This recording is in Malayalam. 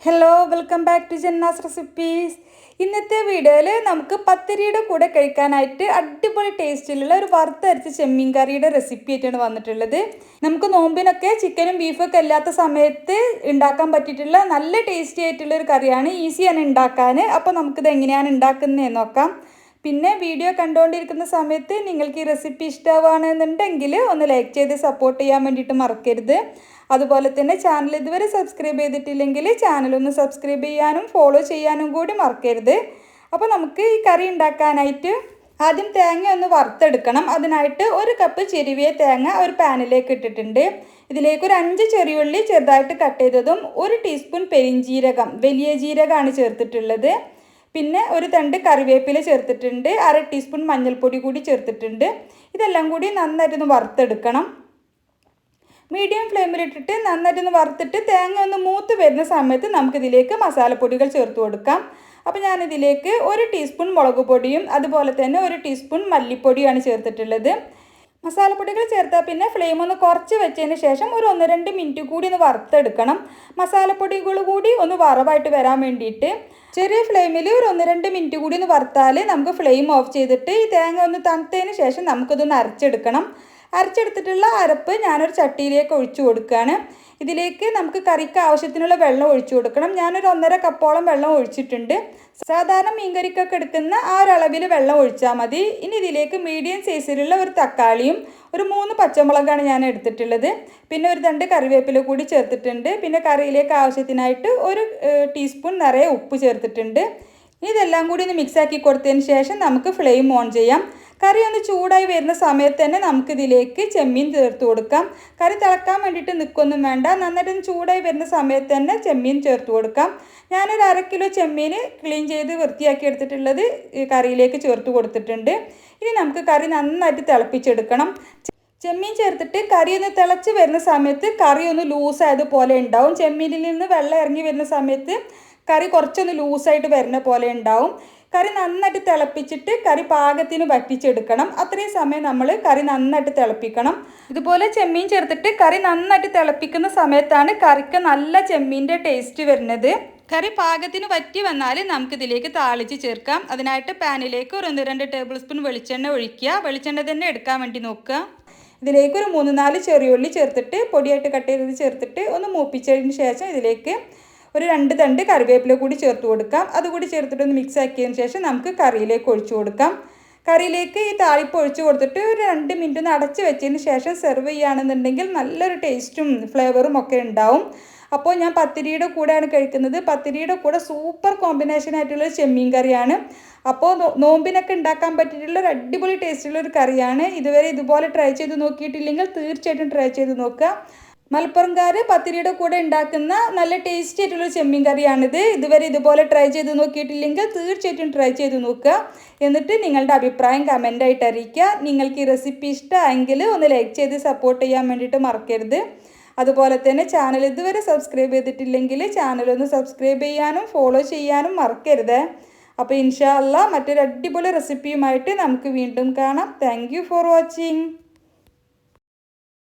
Hello, welcome back to Janna's recipes. ഇന്നത്തെ വീഡിയോയിൽ നമുക്ക് പത്തിരിയുടെ കൂടെ കഴിക്കാനായിട്ട് അടിപൊളി ടേസ്റ്റിലുള്ള ഒരു വറുത്തരച്ച ചെമ്മീൻ കറിയുടെ റെസിപ്പി ആയിട്ടാണ് വന്നിട്ടുള്ളത്. നമുക്ക് നോമ്പിനൊക്കെ ചിക്കനും ബീഫൊക്കെ ഇല്ലാത്ത സമയത്ത് ഉണ്ടാക്കാൻ പറ്റിയിട്ടുള്ള നല്ല ടേസ്റ്റി ആയിട്ടുള്ള ഒരു കറിയാണ്. ഈസിയാണ് ഉണ്ടാക്കാൻ. അപ്പോൾ നമുക്കിത് എങ്ങനെയാണ് ഉണ്ടാക്കുന്നതെന്ന് നോക്കാം. പിന്നെ വീഡിയോ കണ്ടുകൊണ്ടിരിക്കുന്ന സമയത്ത് നിങ്ങൾക്ക് ഈ റെസിപ്പി ഇഷ്ടമാവുകയാണെന്നുണ്ടെങ്കിൽ ഒന്ന് ലൈക്ക് ചെയ്ത് സപ്പോർട്ട് ചെയ്യാൻ വേണ്ടിയിട്ട് മറക്കരുത്. അതുപോലെ തന്നെ ചാനൽ ഇതുവരെ സബ്സ്ക്രൈബ് ചെയ്തിട്ടില്ലെങ്കിൽ ചാനലൊന്ന് സബ്സ്ക്രൈബ് ചെയ്യാനും ഫോളോ ചെയ്യാനും കൂടി മറക്കരുത്. അപ്പോൾ നമുക്ക് ഈ കറി ഉണ്ടാക്കാനായിട്ട് ആദ്യം തേങ്ങ ഒന്ന് വറുത്തെടുക്കണം. അതിനായിട്ട് ഒരു കപ്പ് ചെരുവിയ തേങ്ങ ഒരു പാനിലേക്ക് ഇട്ടിട്ടുണ്ട്. ഇതിലേക്ക് ഒരു 5 ചെറിയുള്ളി ചെറുതായിട്ട് കട്ട് ചെയ്തതും 1 ടീസ്പൂൺ പെരിഞ്ജീരകം, വലിയ ജീരകമാണ് ചേർത്തിട്ടുള്ളത്. പിന്നെ ഒരു തണ്ട് കറിവേപ്പില ചേർത്തിട്ടുണ്ട്. 1/2 ടീസ്പൂൺ മഞ്ഞൾപ്പൊടി കൂടി ചേർത്തിട്ടുണ്ട്. ഇതെല്ലാം കൂടി നന്നായിട്ടൊന്ന് വറുത്തെടുക്കണം. മീഡിയം ഫ്ലെയിമിലിട്ടിട്ട് നന്നായിട്ടൊന്ന് വറുത്തിട്ട് തേങ്ങ ഒന്ന് മൂത്ത് വരുന്ന സമയത്ത് നമുക്കിതിലേക്ക് മസാലപ്പൊടികൾ ചേർത്ത് കൊടുക്കാം. അപ്പോൾ ഞാനിതിലേക്ക് 1 ടീസ്പൂൺ മുളക് പൊടിയും അതുപോലെ തന്നെ 1 ടീസ്പൂൺ മല്ലിപ്പൊടിയാണ് ചേർത്തിട്ടുള്ളത്. മസാലപ്പൊടികൾ ചേർത്താൽ പിന്നെ ഫ്ലെയിം ഒന്ന് കുറച്ച് വെച്ചതിന് ശേഷം ഒരു 1-2 മിനിറ്റ് കൂടി ഒന്ന് വറുത്തെടുക്കണം. മസാലപ്പൊടികൾ കൂടി ഒന്ന് വറവായിട്ട് വരാൻ വേണ്ടിയിട്ട് ചെറിയ ഫ്ലെയിമിൽ ഒരു 1-2 മിനിറ്റ് കൂടി ഒന്ന് വറുത്താൽ നമുക്ക് ഫ്ലെയിം ഓഫ് ചെയ്തിട്ട് ഈ തേങ്ങ ഒന്ന് തണുത്തതിന് ശേഷം നമുക്കിതൊന്ന് അരച്ചെടുക്കണം. അരച്ചെടുത്തിട്ടുള്ള അരപ്പ് ഞാനൊരു ചട്ടിയിലേക്ക് ഒഴിച്ചു കൊടുക്കുകയാണ്. ഇതിലേക്ക് നമുക്ക് കറിക്ക് ആവശ്യത്തിനുള്ള വെള്ളം ഒഴിച്ചു കൊടുക്കണം. ഞാനൊരു 1.5 കപ്പോളം വെള്ളം ഒഴിച്ചിട്ടുണ്ട്. സാധാരണ മീൻകറിക്കൊക്കെ എടുക്കുന്ന ആ ഒരു അളവിൽ വെള്ളം ഒഴിച്ചാൽ മതി. ഇനി ഇതിലേക്ക് മീഡിയം സൈസിലുള്ള ഒരു തക്കാളിയും ഒരു 3 പച്ചമുളകാണ് ഞാൻ എടുത്തിട്ടുള്ളത്. പിന്നെ ഒരു തണ്ട് കറിവേപ്പില കൂടി ചേർത്തിട്ടുണ്ട്. പിന്നെ കറിയിലേക്ക് ആവശ്യത്തിനായിട്ട് 1 ടീസ്പൂൺ നിറയെ ഉപ്പ് ചേർത്തിട്ടുണ്ട്. ഇതെല്ലാം കൂടി ഒന്ന് മിക്സാക്കി കൊടുത്തതിന് ശേഷം നമുക്ക് ഫ്ലെയിം ഓൺ ചെയ്യാം. കറി ഒന്ന് ചൂടായി വരുന്ന സമയത്ത് തന്നെ നമുക്കിതിലേക്ക് ചെമ്മീൻ ചേർത്ത് കൊടുക്കാം. കറി തിളക്കാൻ വേണ്ടിയിട്ട് നിൽക്കൊന്നും വേണ്ട. നന്നായിട്ടൊന്ന് ചൂടായി വരുന്ന സമയത്ത് തന്നെ ചെമ്മീൻ ചേർത്ത് കൊടുക്കാം. ഞാനൊരു 1/2 കിലോ ചെമ്മീൻ ക്ലീൻ ചെയ്ത് വൃത്തിയാക്കി എടുത്തിട്ടുള്ളത് കറിയിലേക്ക് ചേർത്ത് കൊടുത്തിട്ടുണ്ട്. ഇനി നമുക്ക് കറി നന്നായിട്ട് തിളപ്പിച്ചെടുക്കണം. ചെമ്മീൻ ചേർത്തിട്ട് കറി ഒന്ന് തിളച്ച് വരുന്ന സമയത്ത് കറി ഒന്ന് ലൂസായതുപോലെ ഉണ്ടാവും. ചെമ്മീനിൽ നിന്ന് വെള്ളം ഇറങ്ങി വരുന്ന സമയത്ത് കറി കുറച്ചൊന്ന് ലൂസായിട്ട് വരുന്ന പോലെ ഉണ്ടാവും. കറി നന്നായിട്ട് തിളപ്പിച്ചിട്ട് കറി പാകത്തിന് വറ്റിച്ചെടുക്കണം. അത്രയും സമയം നമ്മൾ കറി നന്നായിട്ട് തിളപ്പിക്കണം. ഇതുപോലെ ചെമ്മീൻ ചേർത്തിട്ട് കറി നന്നായിട്ട് തിളപ്പിക്കുന്ന സമയത്താണ് കറിക്ക് നല്ല ചെമ്മീൻ്റെ ടേസ്റ്റ് വരുന്നത്. കറി പാകത്തിന് വറ്റി വന്നാൽ നമുക്കിതിലേക്ക് താളിച്ച് ചേർക്കാം. അതിനായിട്ട് പാനിലേക്ക് ഒരു 1-2 ടേബിൾ സ്പൂൺ വെളിച്ചെണ്ണ ഒഴിക്കുക. വെളിച്ചെണ്ണ തന്നെ എടുക്കാൻ വേണ്ടി നോക്കുക. ഇതിലേക്ക് ഒരു 3-4 ചെറിയുള്ളി ചേർത്തിട്ട് പൊടിയായിട്ട് കട്ട് ചെയ്തത് ചേർത്തിട്ട് ഒന്ന് മൂപ്പിച്ചതിന് ശേഷം ഇതിലേക്ക് ഒരു 2 തണ്ട് കറിവേപ്പില കൂടി ചേർത്ത് കൊടുക്കാം. അതുകൂടി ചേർത്തിട്ടൊന്ന് മിക്സ് ആക്കിയതിന് ശേഷം നമുക്ക് കറിയിലേക്ക് ഒഴിച്ചു കൊടുക്കാം. കറിയിലേക്ക് ഈ താളിപ്പ് ഒഴിച്ചു കൊടുത്തിട്ട് ഒരു 2 മിനിറ്റ് ഒന്ന് അടച്ച് വെച്ചതിന് ശേഷം സെർവ് ചെയ്യുകയാണെന്നുണ്ടെങ്കിൽ നല്ലൊരു ടേസ്റ്റും ഫ്ലേവറും ഒക്കെ ഉണ്ടാവും. അപ്പോൾ ഞാൻ പത്തിരിയുടെ കൂടെയാണ് കഴിക്കുന്നത്. പത്തിരിയുടെ കൂടെ സൂപ്പർ കോമ്പിനേഷൻ ആയിട്ടുള്ള ചെമ്മീൻ കറിയാണ്. അപ്പോൾ നോമ്പിനൊക്കെ ഉണ്ടാക്കാൻ പറ്റിയിട്ടുള്ള ഒരു അടിപൊളി ടേസ്റ്റുള്ള ഒരു കറിയാണ്. ഇതുവരെ ഇതുപോലെ ട്രൈ ചെയ്ത് നോക്കിയിട്ടില്ലെങ്കിൽ തീർച്ചയായിട്ടും ട്രൈ ചെയ്ത് നോക്കുക. മലപ്പുറംകാർ പത്തിരിയുടെ കൂടെ ഉണ്ടാക്കുന്ന നല്ല ടേസ്റ്റി ആയിട്ടുള്ള ചെമ്മീൻ കറിയാണിത്. ഇതുവരെ ഇതുപോലെ ട്രൈ ചെയ്ത് നോക്കിയിട്ടില്ലെങ്കിൽ തീർച്ചയായിട്ടും ട്രൈ ചെയ്ത് നോക്കുക. എന്നിട്ട് നിങ്ങളുടെ അഭിപ്രായം കമൻ്റായിട്ട് അറിയിക്കുക. നിങ്ങൾക്ക് ഈ റെസിപ്പി ഇഷ്ടമായെങ്കിൽ ഒന്ന് ലൈക്ക് ചെയ്ത് സപ്പോർട്ട് ചെയ്യാൻ വേണ്ടിയിട്ട് മറക്കരുത്. അതുപോലെ തന്നെ ചാനൽ ഇതുവരെ സബ്സ്ക്രൈബ് ചെയ്തിട്ടില്ലെങ്കിൽ ചാനലൊന്ന് സബ്സ്ക്രൈബ് ചെയ്യാനും ഫോളോ ചെയ്യാനും മറക്കരുത്. അപ്പോൾ ഇൻഷാ അല്ലാഹ് മറ്റൊരു അടിപൊളി റെസിപ്പിയുമായിട്ട് നമുക്ക് വീണ്ടും കാണാം. Thank you for watching.